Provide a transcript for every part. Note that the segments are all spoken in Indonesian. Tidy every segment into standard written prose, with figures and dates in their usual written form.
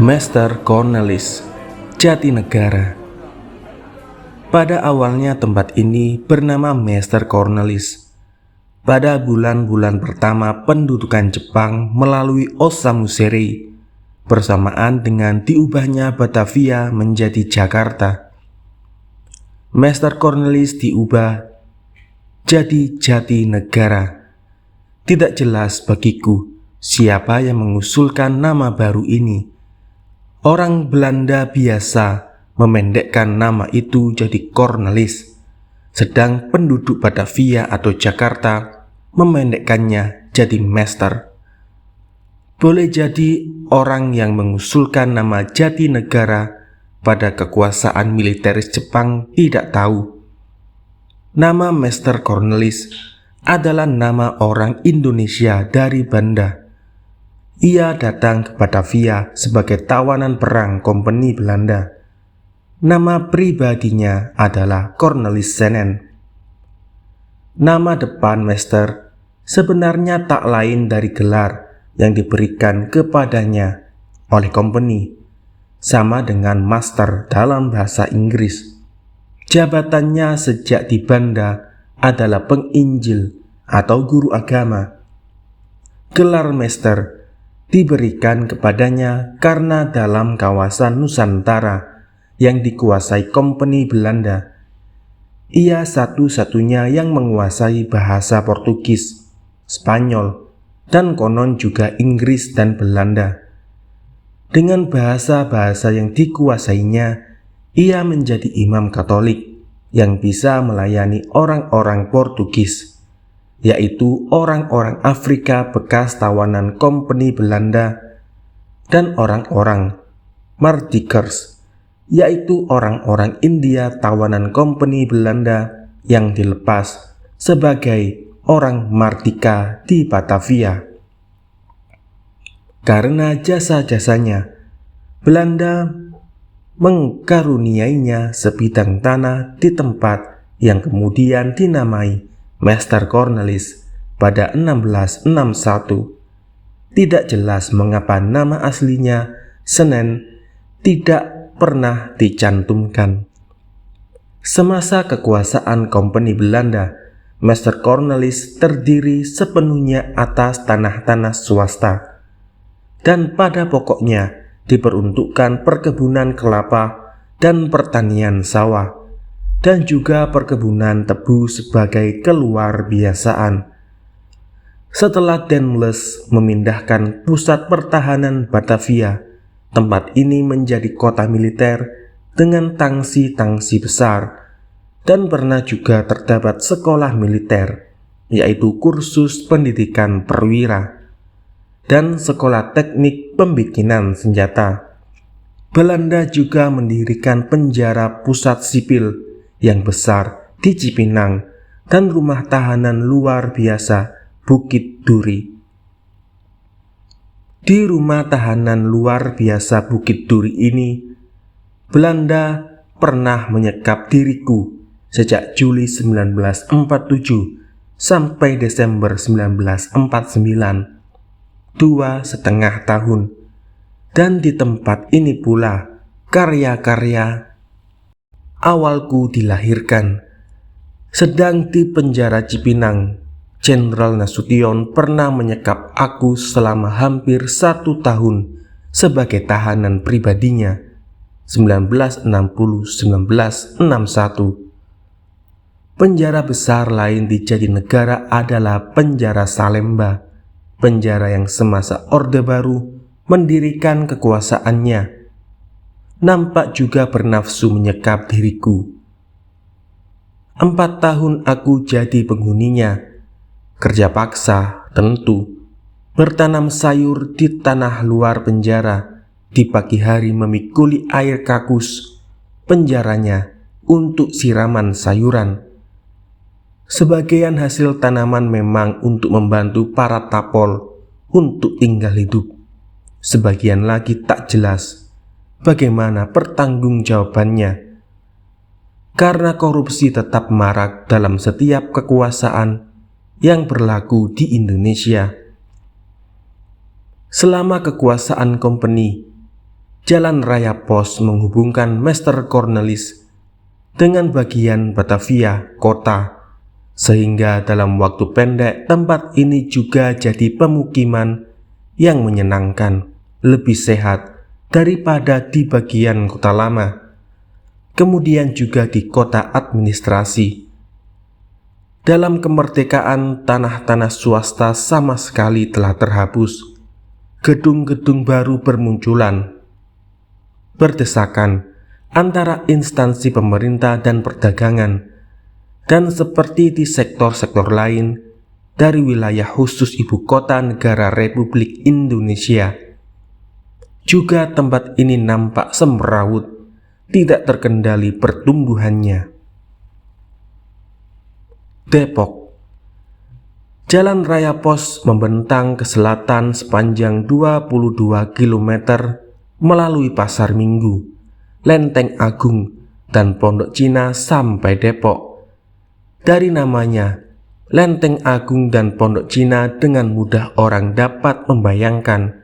Master Cornelis, Jatinegara. Pada awalnya tempat ini bernama Master Cornelis. Pada bulan-bulan pertama pendudukan Jepang melalui Osamu Seri, bersamaan dengan diubahnya Batavia menjadi Jakarta, Master Cornelis diubah jadi Jatinegara. Tidak jelas bagiku siapa yang mengusulkan nama baru ini. Orang Belanda biasa memendekkan nama itu jadi Cornelis, sedang penduduk Batavia atau Jakarta memendekkannya jadi Master. Boleh jadi orang yang mengusulkan nama Jatinegara pada kekuasaan militeris Jepang tidak tahu. Nama Master Cornelis adalah nama orang Indonesia dari Banda. Ia datang ke Batavia sebagai tawanan perang Kompeni Belanda. Nama pribadinya adalah Cornelis Senen. Nama depan Master sebenarnya tak lain dari gelar yang diberikan kepadanya oleh Kompeni, sama dengan Master dalam bahasa Inggris. Jabatannya sejak di Banda adalah penginjil atau guru agama. Gelar Master diberikan kepadanya karena dalam kawasan Nusantara yang dikuasai Kompeni Belanda, ia satu-satunya yang menguasai bahasa Portugis, Spanyol, dan konon juga Inggris dan Belanda. Dengan bahasa-bahasa yang dikuasainya, ia menjadi imam Katolik yang bisa melayani orang-orang Portugis, yaitu orang-orang Afrika bekas tawanan Kompeni Belanda, dan orang-orang Mardikers, yaitu orang-orang India tawanan Kompeni Belanda yang dilepas sebagai orang Mardika di Batavia. Karena jasa-jasanya, Belanda mengkaruniainya sebidang tanah di tempat yang kemudian dinamai Master Cornelis pada 1661. Tidak jelas mengapa nama aslinya Senen tidak pernah dicantumkan. Semasa kekuasaan Kompeni Belanda, Master Cornelis terdiri sepenuhnya atas tanah-tanah swasta dan pada pokoknya diperuntukkan perkebunan kelapa dan pertanian sawah, dan juga perkebunan tebu sebagai keluar biasaan. Setelah Daimler memindahkan pusat pertahanan Batavia, tempat ini menjadi kota militer dengan tangsi-tangsi besar, dan pernah juga terdapat sekolah militer, yaitu kursus pendidikan perwira, dan sekolah teknik pembikinan senjata. Belanda juga mendirikan penjara pusat sipil yang besar di Cipinang dan rumah tahanan luar biasa Bukit Duri. Di rumah tahanan luar biasa Bukit Duri ini, Belanda pernah menyekap diriku sejak Juli 1947 sampai Desember 1949, 2,5 tahun, dan di tempat ini pula karya-karya awalku dilahirkan. Sedang di penjara Cipinang, Jenderal Nasution pernah menyekap aku selama hampir 1 tahun sebagai tahanan pribadinya, 1960-1961. Penjara besar lain di Jatinegara adalah penjara Salemba, penjara yang semasa Orde Baru mendirikan kekuasaannya nampak juga bernafsu menyekap diriku. 4 tahun aku jadi penghuninya, kerja paksa tentu, bertanam sayur di tanah luar penjara, di pagi hari memikuli air kakus penjaranya untuk siraman sayuran. Sebagian hasil tanaman memang untuk membantu para tapol untuk tinggal hidup, sebagian lagi tak jelas bagaimana pertanggungjawabannya, karena korupsi tetap marak dalam setiap kekuasaan yang berlaku di Indonesia. Selama kekuasaan Kompeni, Jalan Raya Pos menghubungkan Meester Cornelis dengan bagian Batavia kota, sehingga dalam waktu pendek tempat ini juga jadi pemukiman yang menyenangkan, lebih sehat daripada di bagian kota lama. Kemudian juga di kota administrasi. Dalam kemerdekaan, tanah-tanah swasta sama sekali telah terhapus. Gedung-gedung baru bermunculan, berdesakan antara instansi pemerintah dan perdagangan, dan seperti di sektor-sektor lain dari wilayah khusus ibu kota negara Republik Indonesia, juga tempat ini nampak semrawut, tidak terkendali pertumbuhannya. Depok. Jalan Raya Pos membentang ke selatan sepanjang 22 km melalui Pasar Minggu, Lenteng Agung, dan Pondok Cina sampai Depok. Dari namanya, Lenteng Agung dan Pondok Cina dengan mudah orang dapat membayangkan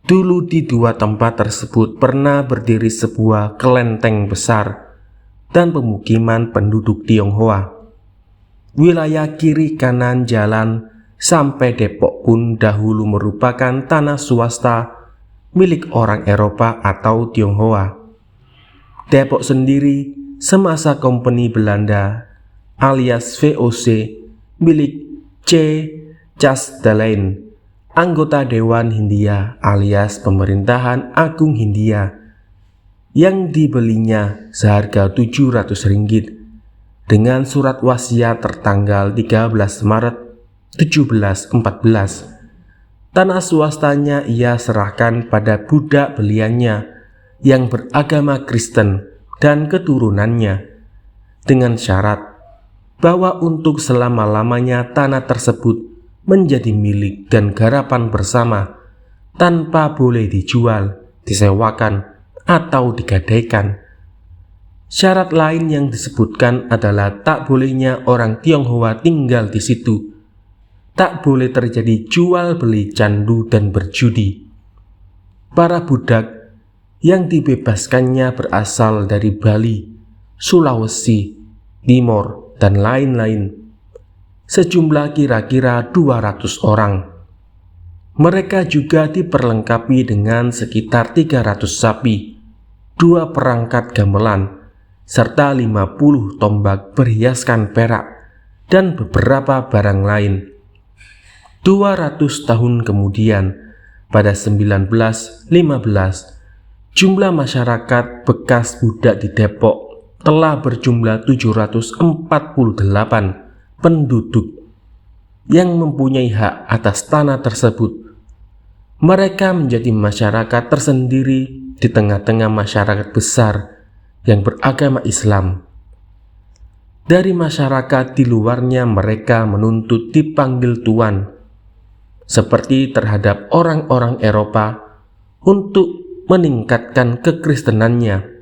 dulu di dua tempat tersebut pernah berdiri sebuah kelenteng besar dan pemukiman penduduk Tionghoa. Wilayah kiri kanan jalan sampai Depok pun dahulu merupakan tanah swasta milik orang Eropa atau Tionghoa. Depok sendiri semasa Kompeni Belanda alias VOC milik C. Chastelain, anggota Dewan Hindia alias Pemerintahan Agung Hindia, yang dibelinya seharga 700 ringgit dengan surat wasiat tertanggal 13 Maret 1714. Tanah swastanya ia serahkan pada budak beliannya yang beragama Kristen dan keturunannya, dengan syarat bahwa untuk selama-lamanya tanah tersebut menjadi milik dan garapan bersama, tanpa boleh dijual, disewakan, atau digadaikan. Syarat lain yang disebutkan adalah tak bolehnya orang Tionghoa tinggal di situ, tak boleh terjadi jual beli candu dan berjudi. Para budak yang dibebaskannya berasal dari Bali, Sulawesi, Timor, dan lain-lain. Sejumlah kira-kira 200 orang. Mereka juga diperlengkapi dengan sekitar 300 sapi, 2 perangkat gamelan, serta 50 tombak berhiaskan perak, dan beberapa barang lain. 200 tahun kemudian, pada 1915, jumlah masyarakat bekas budak di Depok telah berjumlah 748 penduduk yang mempunyai hak atas tanah tersebut. Mereka menjadi masyarakat tersendiri di tengah-tengah masyarakat besar yang beragama Islam. Dari masyarakat di luarnya mereka menuntut dipanggil tuan, seperti terhadap orang-orang Eropa, untuk meningkatkan kekristenannya.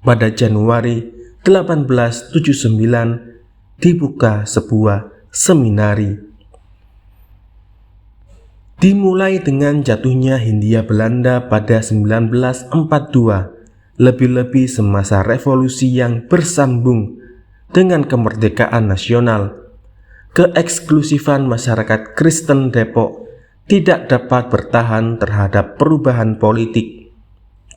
Pada Januari 1879 dibuka sebuah seminari. Dimulai dengan jatuhnya Hindia Belanda pada 1942, lebih-lebih semasa revolusi yang bersambung dengan kemerdekaan nasional, keeksklusifan masyarakat Kristen Depok tidak dapat bertahan terhadap perubahan politik.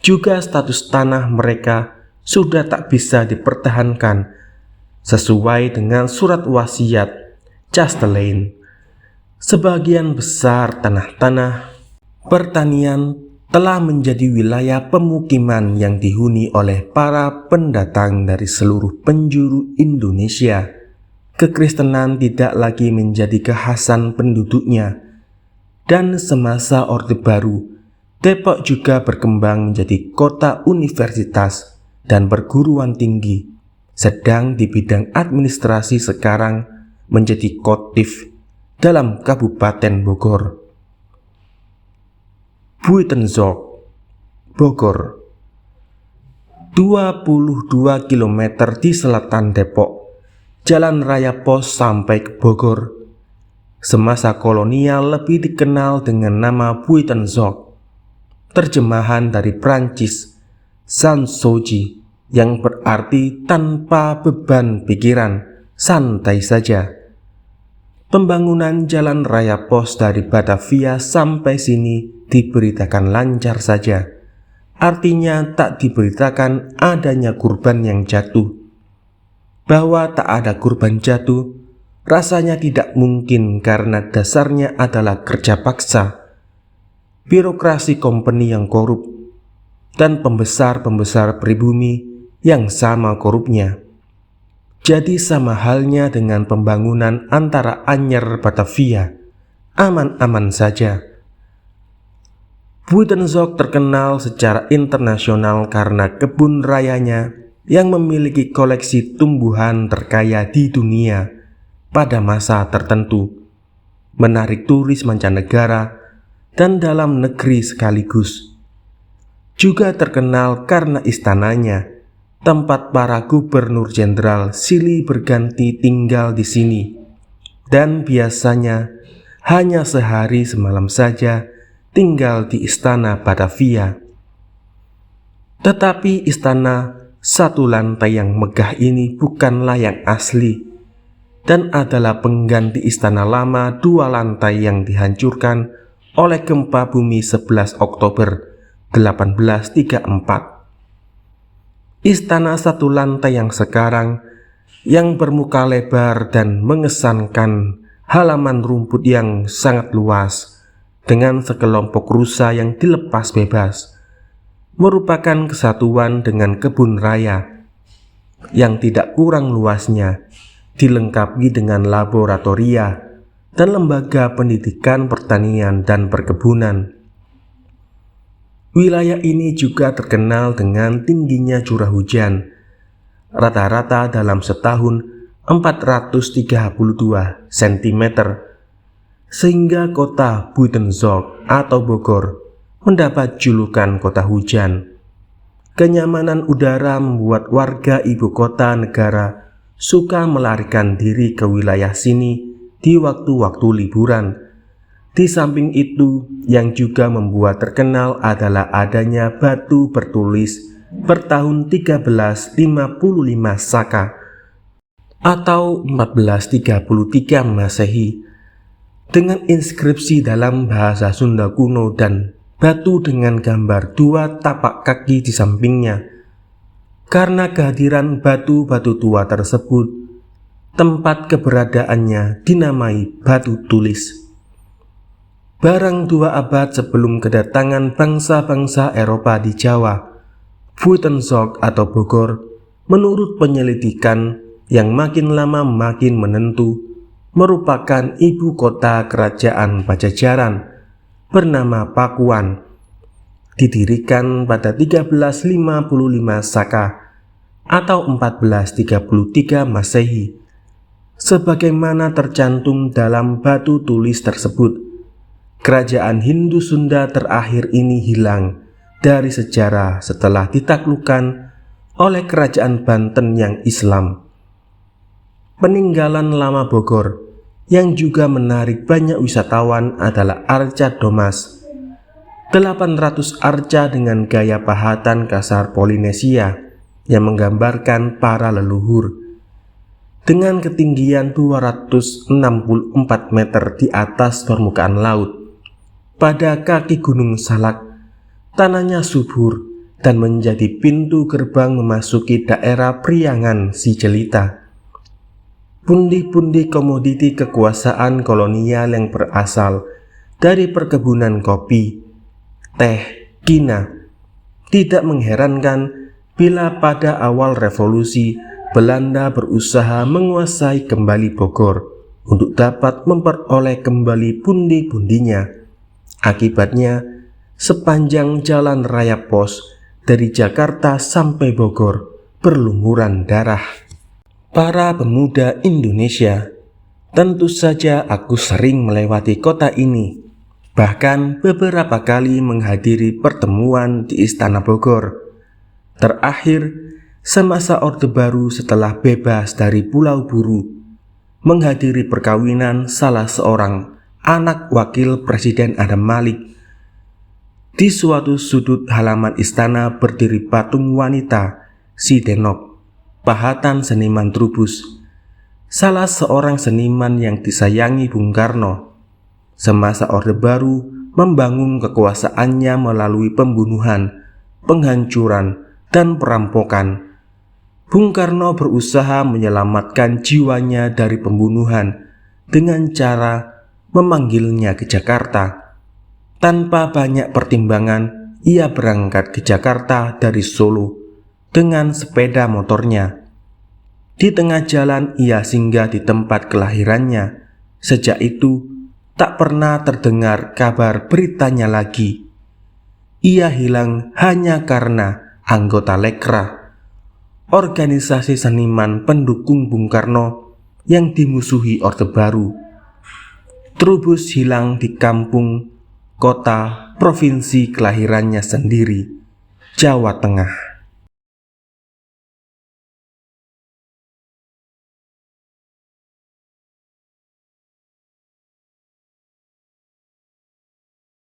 Juga status tanah mereka sudah tak bisa dipertahankan sesuai dengan surat wasiat Chastelain. Sebagian besar tanah-tanah pertanian telah menjadi wilayah pemukiman yang dihuni oleh para pendatang dari seluruh penjuru Indonesia. Kekristenan tidak lagi menjadi kekhasan penduduknya, dan semasa Orde Baru, Depok juga berkembang menjadi kota universitas dan perguruan tinggi. Sedang di bidang administrasi sekarang menjadi kotif dalam Kabupaten Bogor. Buitenzorg, Bogor, 22 km di selatan Depok, Jalan Raya Pos sampai ke Bogor. Semasa kolonial lebih dikenal dengan nama Buitenzorg. terjemahan dari Prancis, sans souci, yang berarti tanpa beban pikiran, santai saja. Pembangunan jalan raya pos dari Batavia sampai sini diberitakan lancar saja. Artinya tak diberitakan adanya korban yang jatuh. Bahwa tak ada korban jatuh, rasanya tidak mungkin karena dasarnya adalah kerja paksa, birokrasi company yang korup, dan pembesar-pembesar pribumi yang sama korupnya. Jadi sama halnya dengan pembangunan antara Anyer Batavia, aman-aman saja. Buitenzorg terkenal secara internasional karena kebun rayanya yang memiliki koleksi tumbuhan terkaya di dunia pada masa tertentu, menarik turis mancanegara dan dalam negeri sekaligus. Juga terkenal karena istananya, tempat para gubernur jenderal silih berganti tinggal di sini, dan biasanya hanya sehari semalam saja tinggal di istana Batavia. Tetapi istana satu lantai yang megah ini bukanlah yang asli, dan adalah pengganti istana lama 2 lantai yang dihancurkan oleh gempa bumi 11 Oktober 1834. Istana satu lantai yang sekarang, yang bermuka lebar dan mengesankan halaman rumput yang sangat luas, dengan sekelompok rusa yang dilepas bebas, merupakan kesatuan dengan kebun raya yang tidak kurang luasnya, dilengkapi dengan laboratoria dan lembaga pendidikan pertanian dan perkebunan. Wilayah ini juga terkenal dengan tingginya curah hujan, rata-rata dalam setahun 432 cm, sehingga kota Buitenzorg atau Bogor mendapat julukan kota hujan. Kenyamanan udara membuat warga ibu kota negara suka melarikan diri ke wilayah sini di waktu-waktu liburan. Di samping itu, yang juga membuat terkenal adalah adanya batu bertulis bertahun 1355 Saka atau 1433 Masehi, dengan inskripsi dalam bahasa Sunda kuno dan batu dengan gambar 2 tapak kaki di sampingnya. Karena kehadiran batu-batu tua tersebut, tempat keberadaannya dinamai batu tulis. Barang 2 abad sebelum kedatangan bangsa-bangsa Eropa di Jawa, Buitenzorg atau Bogor, menurut penyelidikan yang makin lama makin menentu, merupakan ibu kota kerajaan Pajajaran bernama Pakuan, didirikan pada 1355 Saka atau 1433 Masehi. Sebagaimana tercantum dalam batu tulis tersebut, kerajaan Hindu Sunda terakhir ini hilang dari sejarah setelah ditaklukkan oleh kerajaan Banten yang Islam. Peninggalan lama Bogor yang juga menarik banyak wisatawan adalah arca Domas, 800 arca dengan gaya pahatan kasar Polinesia yang menggambarkan para leluhur, dengan ketinggian 264 meter di atas permukaan laut. Pada kaki Gunung Salak, tanahnya subur dan menjadi pintu gerbang memasuki daerah Priangan Sijelita. Pundi-pundi komoditi kekuasaan kolonial yang berasal dari perkebunan kopi, teh, kina. Tidak mengherankan bila pada awal revolusi Belanda berusaha menguasai kembali Bogor untuk dapat memperoleh kembali pundi-pundinya. Akibatnya, sepanjang jalan raya pos dari Jakarta sampai Bogor berlumuran darah. Para pemuda Indonesia, tentu saja aku sering melewati kota ini, bahkan beberapa kali menghadiri pertemuan di Istana Bogor. Terakhir, semasa Orde Baru setelah bebas dari Pulau Buru, menghadiri perkawinan salah seorang anak wakil Presiden Adam Malik. Di suatu sudut halaman istana berdiri patung wanita, Si Denok, pahatan seniman Trubus, salah seorang seniman yang disayangi Bung Karno. Semasa Orde Baru membangun kekuasaannya melalui pembunuhan, penghancuran, dan perampokan, Bung Karno berusaha menyelamatkan jiwanya dari pembunuhan dengan cara memanggilnya ke Jakarta. Tanpa banyak pertimbangan, ia berangkat ke Jakarta dari Solo dengan sepeda motornya. Di tengah jalan ia singgah di tempat kelahirannya. Sejak itu, tak pernah terdengar kabar beritanya lagi. Ia hilang hanya karena anggota Lekra, organisasi seniman pendukung Bung Karno yang dimusuhi Orde Baru. Trubus hilang di kampung, kota, provinsi kelahirannya sendiri, Jawa Tengah.